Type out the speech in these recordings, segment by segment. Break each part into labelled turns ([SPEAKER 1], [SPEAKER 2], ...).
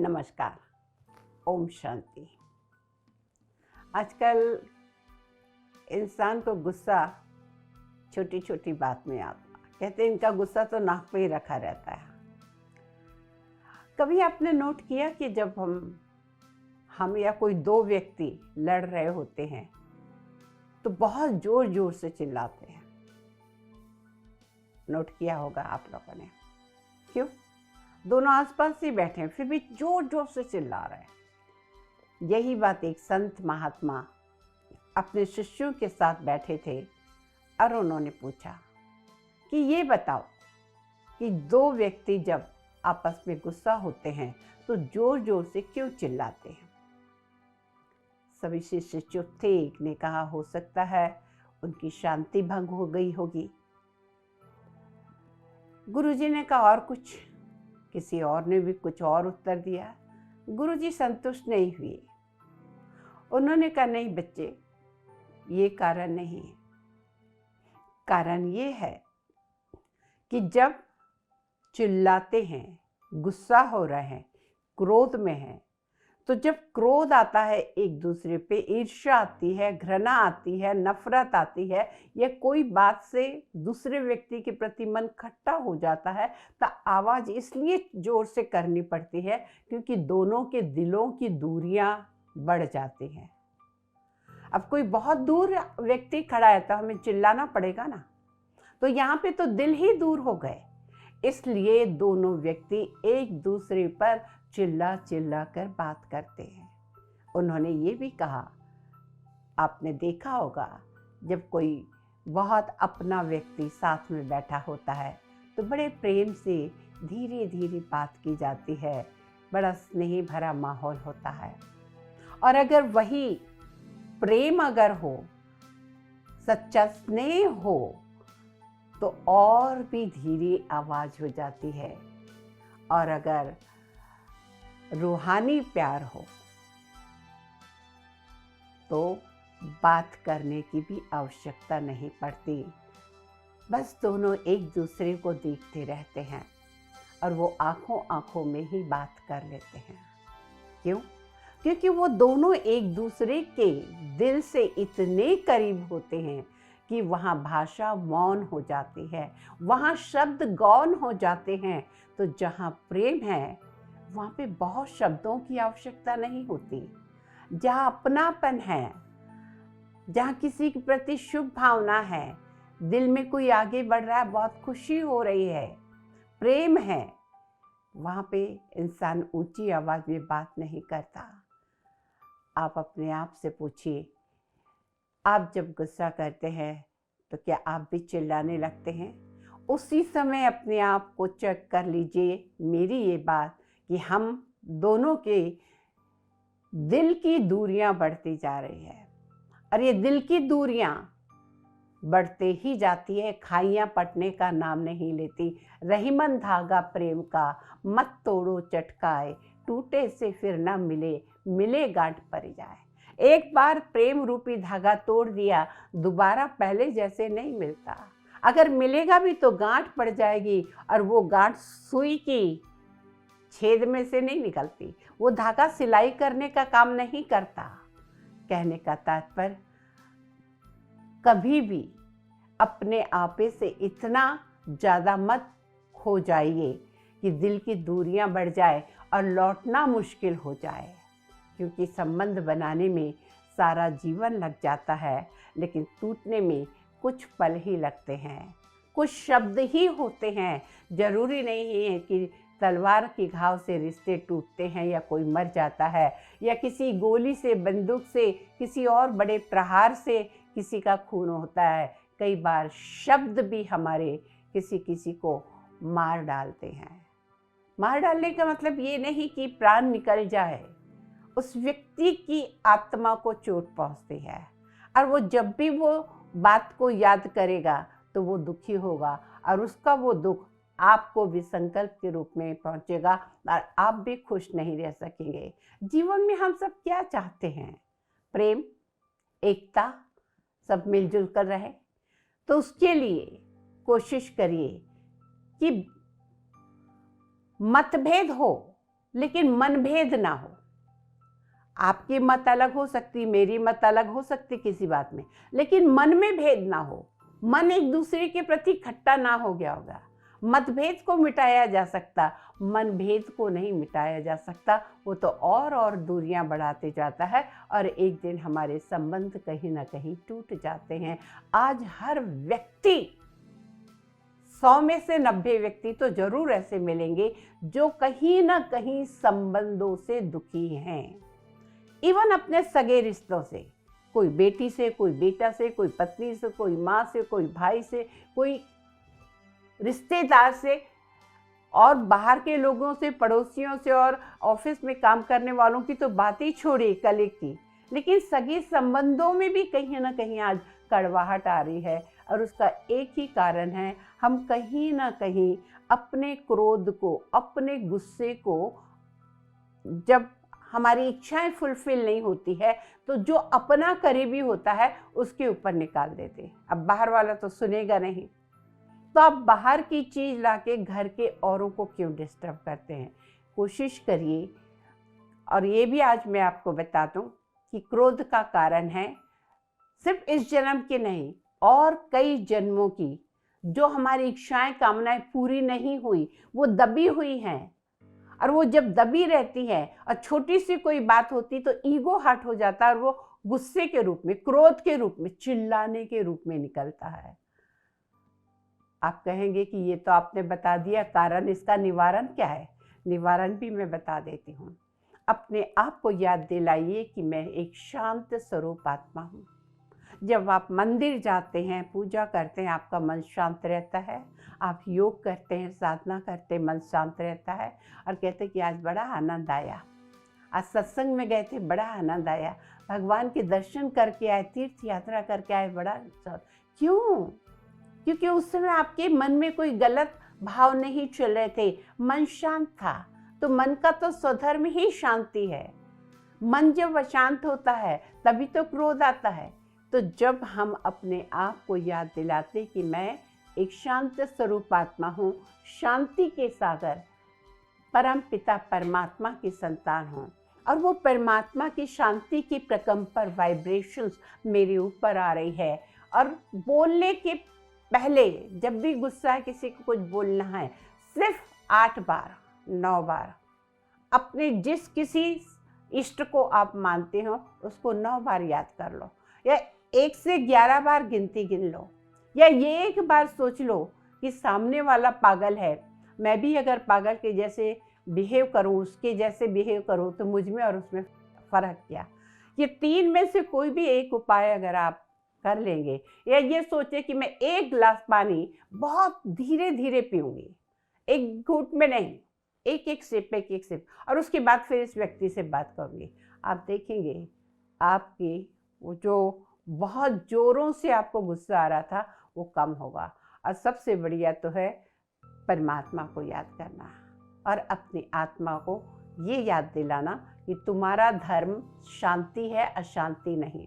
[SPEAKER 1] नमस्कार। ओम शांति। आजकल इंसान को गुस्सा छोटी छोटी बात में आता, कहते हैं इनका गुस्सा तो नाक पे ही रखा रहता है। कभी आपने नोट किया कि जब हम या कोई दो व्यक्ति लड़ रहे होते हैं तो बहुत जोर जोर से चिल्लाते हैं। नोट किया होगा आप लोगों ने। क्यों? दोनों आसपास ही बैठे हैं फिर भी जोर जोर से चिल्ला रहे हैं। यही बात एक संत महात्मा अपने शिष्यों के साथ बैठे थे और उन्होंने पूछा कि ये बताओ कि दो व्यक्ति जब आपस में गुस्सा होते हैं तो जोर जोर से क्यों चिल्लाते हैं। सभी शिष्य चुप थे। एक ने कहा हो सकता है उनकी शांति भंग हो गई होगी। गुरुजी ने कहा और कुछ। किसी और ने भी कुछ और उत्तर दिया। गुरुजी संतुष्ट नहीं हुए। उन्होंने कहा नहीं बच्चे, ये कारण नहीं है। कारण ये है कि जब चिल्लाते हैं, गुस्सा हो रहे हैं, क्रोध में हैं, तो जब क्रोध आता है एक दूसरे पे, ईर्ष्या आती है, घृणा आती है, नफरत आती है, या कोई बात से दूसरे व्यक्ति के प्रति मन खट्टा हो जाता है, तो आवाज़ इसलिए जोर से करनी पड़ती है क्योंकि दोनों के दिलों की दूरियां बढ़ जाती हैं। अब कोई बहुत दूर व्यक्ति खड़ा है तो हमें चिल्लाना पड़ेगा ना, तो यहाँ पे तो दिल ही दूर हो गए। इसलिए दोनों व्यक्ति एक दूसरे पर चिल्ला चिल्ला कर बात करते हैं। उन्होंने ये भी कहा, आपने देखा होगा जब कोई बहुत अपना व्यक्ति साथ में बैठा होता है तो बड़े प्रेम से धीरे धीरे बात की जाती है, बड़ा स्नेह भरा माहौल होता है। और अगर वही प्रेम अगर हो, सच्चा स्नेह हो, तो और भी धीरे आवाज़ हो जाती है। और अगर रूहानी प्यार हो तो बात करने की भी आवश्यकता नहीं पड़ती। बस दोनों एक दूसरे को देखते रहते हैं और वो आंखों आंखों में ही बात कर लेते हैं। क्यों? क्योंकि वो दोनों एक दूसरे के दिल से इतने करीब होते हैं कि वहाँ भाषा मौन हो जाती है, वहाँ शब्द गौन हो जाते हैं। तो जहाँ प्रेम है वहाँ पे बहुत शब्दों की आवश्यकता नहीं होती। जहाँ अपनापन है, जहाँ किसी के प्रति शुभ भावना है, दिल में कोई आगे बढ़ रहा है, बहुत खुशी हो रही है, प्रेम है, वहाँ पे इंसान ऊंची आवाज़ में बात नहीं करता। आप अपने आप से पूछिए, आप जब गुस्सा करते हैं तो क्या आप भी चिल्लाने लगते हैं? उसी समय अपने आप को चेक कर लीजिए। मेरी ये बात कि हम दोनों के दिल की दूरियां बढ़ती जा रही है और ये दिल की दूरियां बढ़ते ही जाती है, खाइयां पटने का नाम नहीं लेती। रहीमन धागा प्रेम का मत तोड़ो चटकाए, टूटे से फिर ना मिले, मिले गांठ पड़ जाए। एक बार प्रेम रूपी धागा तोड़ दिया, दोबारा पहले जैसे नहीं मिलता। अगर मिलेगा भी तो गांठ पड़ जाएगी और वो गांठ सुई की छेद में से नहीं निकलती। वो धागा सिलाई करने का काम नहीं करता। कहने का तात्पर्य, कभी भी अपने आपे से इतना ज़्यादा मत खो जाइए कि दिल की दूरियां बढ़ जाए और लौटना मुश्किल हो जाए। क्योंकि संबंध बनाने में सारा जीवन लग जाता है, लेकिन टूटने में कुछ पल ही लगते हैं, कुछ शब्द ही होते हैं। जरूरी नहीं है कि तलवार की घाव से रिश्ते टूटते हैं या कोई मर जाता है, या किसी गोली से, बंदूक से, किसी और बड़े प्रहार से किसी का खून होता है। कई बार शब्द भी हमारे किसी किसी को मार डालते हैं। मार डालने का मतलब ये नहीं कि प्राण निकल जाए, उस व्यक्ति की आत्मा को चोट पहुंचती है और वो जब भी वो बात को याद करेगा तो वो दुखी होगा और उसका वो दुख आपको भी संकल्प के रूप में पहुंचेगा और आप भी खुश नहीं रह सकेंगे। जीवन में हम सब क्या चाहते हैं? प्रेम, एकता, सब मिलजुल कर रहे। तो उसके लिए कोशिश करिए कि मतभेद हो लेकिन मनभेद ना हो। आपकी मत अलग हो सकती, मेरी मत अलग हो सकती किसी बात में, लेकिन मन में भेद ना हो, मन एक दूसरे के प्रति खट्टा ना हो गया होगा। मतभेद को मिटाया जा सकता, मनभेद को नहीं मिटाया जा सकता। वो तो और दूरियां बढ़ाते जाता है और एक दिन हमारे संबंध कहीं ना कहीं टूट जाते हैं। आज हर व्यक्ति, 100 में से 90 व्यक्ति तो जरूर ऐसे मिलेंगे जो कहीं ना कहीं संबंधों से दुखी हैं। इवन अपने सगे रिश्तों से, कोई बेटी से, कोई बेटा से, कोई पत्नी से, कोई माँ से, कोई भाई से, कोई रिश्तेदार से, और बाहर के लोगों से, पड़ोसियों से, और ऑफिस में काम करने वालों की तो बात ही छोड़िए, कलीग की। लेकिन सगे संबंधों में भी कहीं ना कहीं आज कड़वाहट आ रही है और उसका एक ही कारण है, हम कहीं ना कहीं अपने क्रोध को, अपने गुस्से को, जब हमारी इच्छाएं फुलफिल नहीं होती है तो जो अपना करीबी होता है उसके ऊपर निकाल देते हैं। अब बाहर वाला तो सुनेगा नहीं, तो आप बाहर की चीज़ लाके घर के औरों को क्यों डिस्टर्ब करते हैं। कोशिश करिए, और ये भी आज मैं आपको बता दूं कि क्रोध का कारण है सिर्फ इस जन्म की नहीं, और कई जन्मों की जो हमारी इच्छाएं, कामनाएं पूरी नहीं हुई, वो दबी हुई हैं। और वो जब दबी रहती है और छोटी सी कोई बात होती तो ईगो हर्ट हो जाता है और वो गुस्से के रूप में, क्रोध के रूप में, चिल्लाने के रूप में निकलता है। आप कहेंगे कि ये तो आपने बता दिया कारण, इसका निवारण क्या है? निवारण भी मैं बता देती हूँ। अपने आप को याद दिलाइए कि मैं एक शांत स्वरूप आत्मा हूँ। जब आप मंदिर जाते हैं, पूजा करते हैं, आपका मन शांत रहता है। आप योग करते हैं, साधना करते हैं, मन शांत रहता है और कहते हैं कि आज बड़ा आनंद आया, आज सत्संग में गए थे, बड़ा आनंद आया, भगवान के दर्शन करके आए, तीर्थ यात्रा करके आए, बड़ा। क्यों? क्योंकि उस समय आपके मन में कोई गलत भाव नहीं चल रहे थे, मन शांत था। तो मन का तो स्वधर्म ही शांति है। मन जब अशांत होता है तभी तो क्रोध आता है। तो जब हम अपने आप को याद दिलाते कि मैं एक शांत स्वरूप आत्मा हूँ, शांति के सागर, परम पिता परमात्मा की संतान हूँ, और वो परमात्मा की शांति की प्रकंपर वाइब्रेशंस मेरे ऊपर आ रही है, और बोलने के पहले जब भी गुस्सा है, किसी को कुछ बोलना है, सिर्फ 8 बार 9 बार अपने जिस किसी इष्ट को आप मानते हो उसको 9 बार याद कर लो, या 1 से 11 बार गिनती गिन लो, या ये एक बार सोच लो कि सामने वाला पागल है, मैं भी अगर पागल के जैसे बिहेव करूं, उसके जैसे बिहेव करूं, तो मुझ में और उसमें फ़र्क क्या। ये 3 में से कोई भी एक उपाय अगर आप कर लेंगे, या ये सोचे कि मैं 1 गिलास पानी बहुत धीरे धीरे पीऊँगी, 1 घूंट में नहीं, एक सिप, और उसके बाद फिर इस व्यक्ति से बात करूँगी, आप देखेंगे आपकी वो जो बहुत ज़ोरों से आपको गुस्सा आ रहा था वो कम होगा। और सबसे बढ़िया तो है परमात्मा को याद करना और अपनी आत्मा को ये याद दिलाना कि तुम्हारा धर्म शांति है, अशांति नहीं।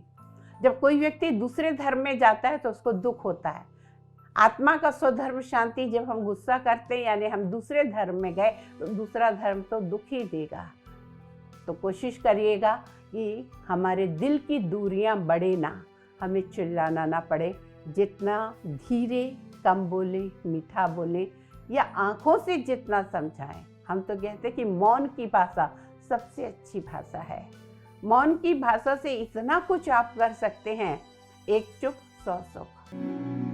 [SPEAKER 1] जब कोई व्यक्ति दूसरे धर्म में जाता है तो उसको दुख होता है। आत्मा का स्वधर्म शांति, जब हम गुस्सा करते हैं यानी हम दूसरे धर्म में गए तो दूसरा धर्म तो दुख ही देगा। तो कोशिश करिएगा कि हमारे दिल की दूरियां बढ़े ना, हमें चिल्लाना ना पड़े, जितना धीरे, कम बोले, मीठा बोले, या आँखों से जितना समझाएं। हम तो कहते हैं कि मौन की भाषा सबसे अच्छी भाषा है। मौन की भाषा से इतना कुछ आप कर सकते हैं, एक चुप 100 सुख।